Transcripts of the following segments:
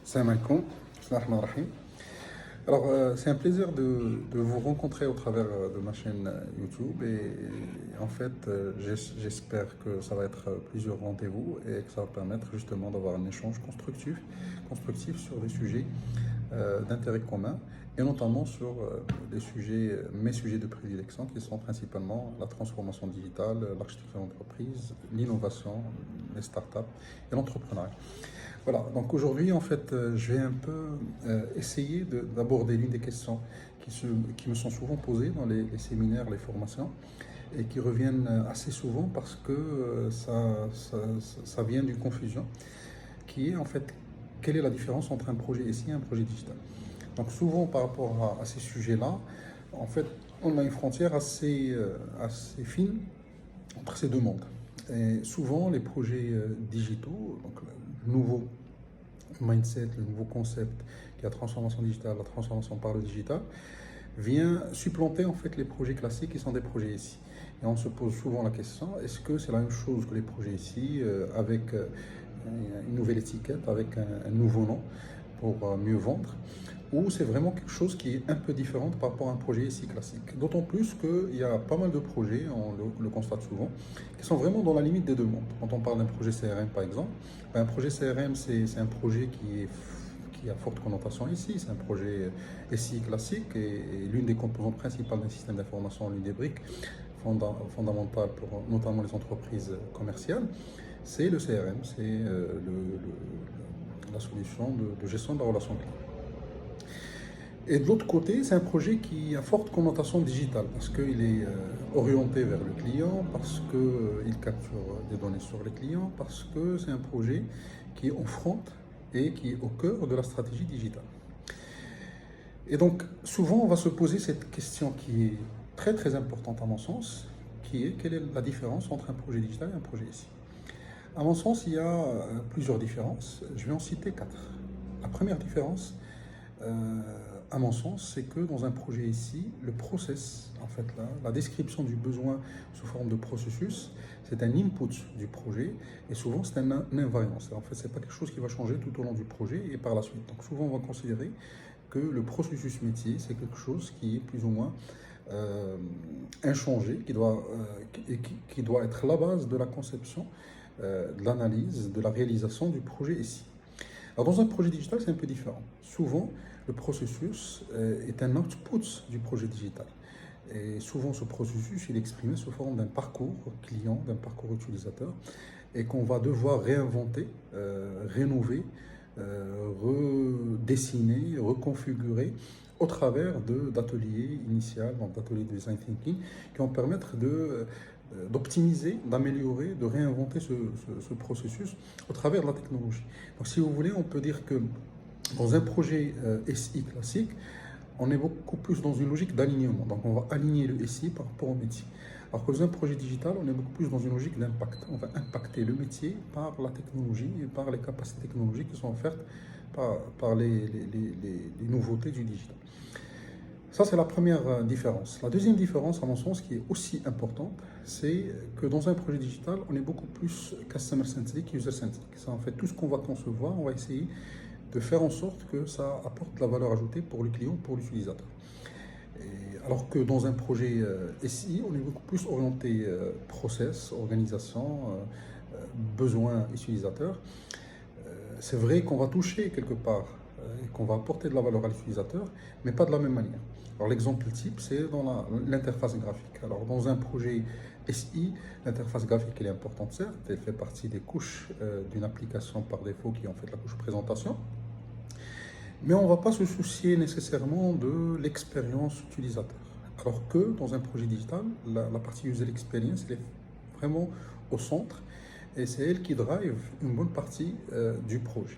Salam alaikum. Bismillahir rahmanir rahim. Alors, c'est un plaisir de vous rencontrer au travers de ma chaîne YouTube et en fait, j'espère que ça va être plusieurs rendez-vous et que ça va permettre justement d'avoir un échange constructif sur des sujets d'intérêt commun et notamment sur mes sujets de prédilection qui sont principalement la transformation digitale, l'architecture d'entreprise, l'innovation, les startups et l'entrepreneuriat. Voilà, donc aujourd'hui, en fait, je vais un peu essayer d'aborder l'une des questions qui me sont souvent posées dans les séminaires, les formations, et qui reviennent assez souvent parce que ça vient d'une confusion, qui est en fait, quelle est la différence entre un projet SI et un projet digital. Donc souvent, par rapport à ces sujets-là, en fait, on a une frontière assez fine entre ces deux mondes. Et souvent, les projets digitaux, donc le nouveau mindset, le nouveau concept qui est la transformation digitale, la transformation par le digital, vient supplanter en fait les projets classiques qui sont des projets ici. Et on se pose souvent la question, est-ce que c'est la même chose que les projets ici, avec une nouvelle étiquette, avec un nouveau nom pour mieux vendre, ou c'est vraiment quelque chose qui est un peu différent par rapport à un projet ici classique. D'autant plus qu'il y a pas mal de projets, on le constate souvent, qui sont vraiment dans la limite des deux mondes. Quand on parle d'un projet CRM par exemple, ben, un projet CRM c'est un projet qui a forte connotation ici, c'est un projet SI classique et l'une des composantes principales d'un système d'information, l'une des briques fondamentales pour notamment les entreprises commerciales, c'est le CRM, c'est la solution de gestion de la relation client. Et de l'autre côté, c'est un projet qui a forte connotation digitale parce qu'il est orienté vers le client, parce qu'il capture des données sur les clients, parce que c'est un projet qui est en front et qui est au cœur de la stratégie digitale. Et donc, souvent, on va se poser cette question qui est très très importante à mon sens, qui est quelle est la différence entre un projet digital et un projet SI. À mon sens, il y a plusieurs différences. Je vais en citer 4. La première différence, à mon sens, c'est que dans un projet ici, le process, en fait, là, la description du besoin sous forme de processus, c'est un input du projet et souvent c'est un invariance. En fait, c'est pas quelque chose qui va changer tout au long du projet et par la suite. Donc souvent, on va considérer que le processus métier, c'est quelque chose qui est plus ou moins inchangé, qui doit être la base de la conception, de l'analyse, de la réalisation du projet ici. Alors dans un projet digital, c'est un peu différent. Souvent, le processus est un output du projet digital. Et souvent, ce processus, il est exprimé sous forme d'un parcours client, d'un parcours utilisateur, et qu'on va devoir réinventer, rénover, redessiner, reconfigurer au travers d'ateliers initiaux, donc d'ateliers de design thinking, qui vont permettre d'optimiser, d'améliorer, de réinventer ce processus au travers de la technologie. Donc si vous voulez, on peut dire que dans un projet SI classique, on est beaucoup plus dans une logique d'alignement. Donc on va aligner le SI par rapport au métier. Alors que dans un projet digital, on est beaucoup plus dans une logique d'impact. On va impacter le métier par la technologie et par les capacités technologiques qui sont offertes par les nouveautés du digital. Ça, c'est la première différence. La deuxième différence, à mon sens, qui est aussi importante, c'est que dans un projet digital, on est beaucoup plus customer-centric, user-centric. Ça, en fait, tout ce qu'on va concevoir, on va essayer de faire en sorte que ça apporte la valeur ajoutée pour le client, pour l'utilisateur. Alors que dans un projet SI, on est beaucoup plus orienté process, organisation, besoins utilisateurs. C'est vrai qu'on va toucher quelque part et qu'on va apporter de la valeur à l'utilisateur, mais pas de la même manière. Alors l'exemple type, c'est dans l'interface graphique. Alors dans un projet SI, l'interface graphique elle est importante certes, elle fait partie des couches d'une application par défaut qui est en fait la couche présentation, mais on ne va pas se soucier nécessairement de l'expérience utilisateur. Alors que dans un projet digital, la partie user experience elle est vraiment au centre et c'est elle qui drive une bonne partie du projet.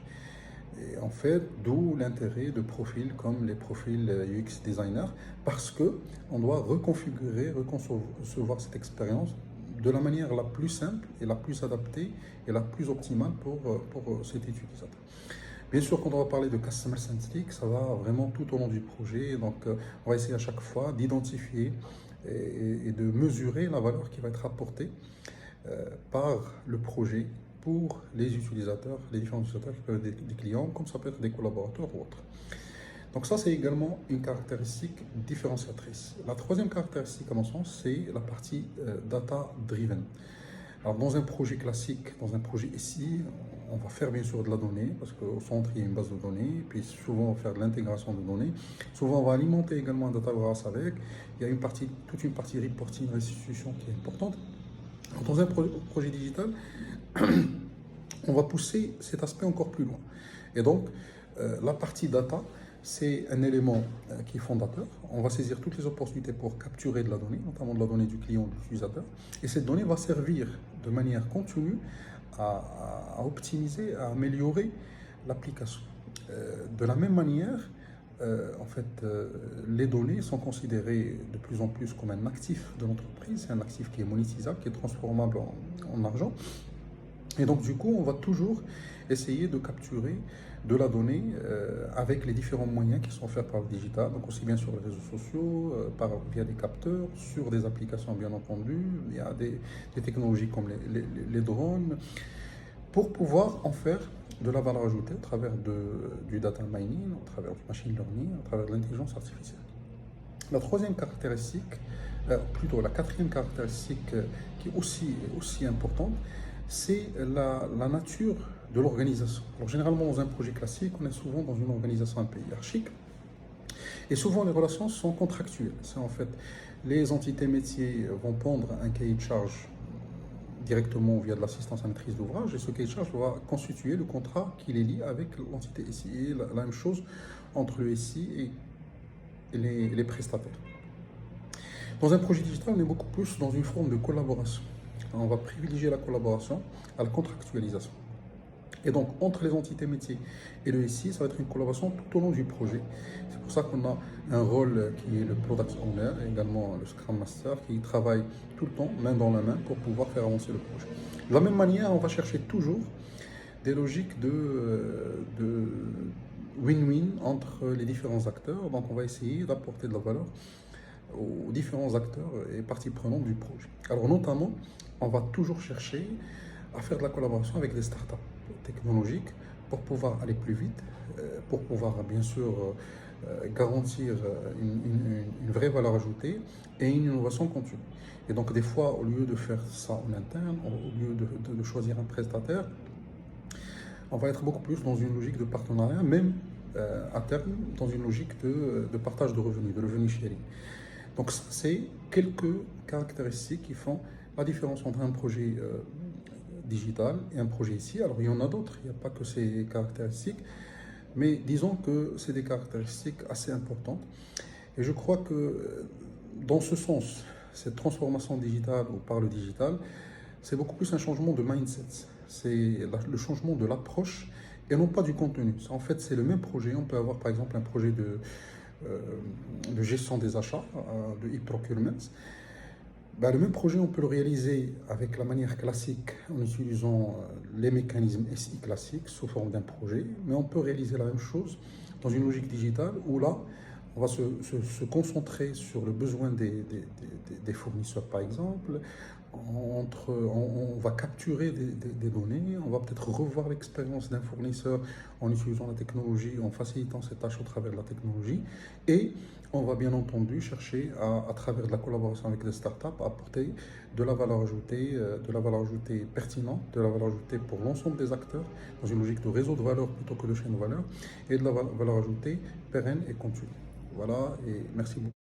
Et en fait, d'où l'intérêt de profils comme les profils UX designers, parce qu'on doit reconfigurer, reconcevoir cette expérience de la manière la plus simple et la plus adaptée et la plus optimale pour cet utilisateur. Bien sûr, quand on va parler de Customer Centric, ça va vraiment tout au long du projet. Donc, on va essayer à chaque fois d'identifier et de mesurer la valeur qui va être apportée par le projet pour les utilisateurs, les différents utilisateurs qui peuvent être des clients, comme ça peut être des collaborateurs ou autres. Donc ça, c'est également une caractéristique différenciatrice. La troisième caractéristique, à mon sens, c'est la partie data-driven. Alors, dans un projet classique, dans un projet SI, on va faire bien sûr de la donnée, parce qu'au centre, il y a une base de données, puis souvent, on va faire de l'intégration de données. Souvent, on va alimenter également un data warehouse avec. Il y a toute une partie reporting, restitution qui est importante. Dans un projet digital, on va pousser cet aspect encore plus loin. Et donc, la partie data, c'est un élément qui est fondateur. On va saisir toutes les opportunités pour capturer de la donnée, notamment de la donnée du client ou de l'utilisateur. Et cette donnée va servir de manière continue à optimiser, à améliorer l'application. De la même manière, les données sont considérées de plus en plus comme un actif de l'entreprise. C'est un actif qui est monétisable, qui est transformable en argent. Et donc, du coup, on va toujours essayer de capturer de la donnée avec les différents moyens qui sont offerts par le digital, donc aussi bien sur les réseaux sociaux, via des capteurs, sur des applications bien entendu, il y a des technologies comme les drones, pour pouvoir en faire de la valeur ajoutée au travers du data mining, au travers du machine learning, au travers de l'intelligence artificielle. La troisième caractéristique, plutôt la quatrième caractéristique qui est aussi importante, c'est la nature de l'organisation. Alors généralement dans un projet classique, on est souvent dans une organisation un peu hiérarchique et souvent les relations sont contractuelles. C'est en fait les entités métiers vont prendre un cahier de charge directement via de l'assistance à maîtrise d'ouvrage et ce cahier de charge va constituer le contrat qui les lie avec l'entité SI. Et la même chose entre le SI et les prestataires. Dans un projet digital, on est beaucoup plus dans une forme de collaboration. On va privilégier la collaboration à la contractualisation. Et donc, entre les entités métiers et le SI, ça va être une collaboration tout au long du projet. C'est pour ça qu'on a un rôle qui est le Product Owner, et également le Scrum Master, qui travaille tout le temps, main dans la main, pour pouvoir faire avancer le projet. De la même manière, on va chercher toujours des logiques de win-win entre les différents acteurs. Donc, on va essayer d'apporter de la valeur aux différents acteurs et parties prenantes du projet. Alors, notamment, on va toujours chercher à faire de la collaboration avec des startups technologiques pour pouvoir aller plus vite, pour pouvoir bien sûr garantir une vraie valeur ajoutée et une innovation continue. Et donc des fois, au lieu de faire ça en interne, au lieu de choisir un prestataire, on va être beaucoup plus dans une logique de partenariat, même à terme, dans une logique de partage de revenus sharing. Donc ça, c'est quelques caractéristiques qui font la différence entre un projet digital et un projet ici. Alors il y en a d'autres, il n'y a pas que ces caractéristiques, mais disons que c'est des caractéristiques assez importantes. Et je crois que dans ce sens, cette transformation digitale ou par le digital, c'est beaucoup plus un changement de mindset. C'est le changement de l'approche et non pas du contenu. En fait, c'est le même projet. On peut avoir par exemple un projet de gestion des achats, de e-procurement. Le même projet, on peut le réaliser avec la manière classique en utilisant les mécanismes SI classiques sous forme d'un projet, mais on peut réaliser la même chose dans une logique digitale où là, on va se concentrer sur le besoin des fournisseurs par exemple, on va capturer des données, on va peut-être revoir l'expérience d'un fournisseur en utilisant la technologie, en facilitant ces tâches au travers de la technologie et on va bien entendu chercher à travers de la collaboration avec des startups à apporter de la valeur ajoutée pertinente, de la valeur ajoutée pour l'ensemble des acteurs dans une logique de réseau de valeur plutôt que de chaîne de valeur et de la valeur ajoutée pérenne et continue. Voilà et merci beaucoup.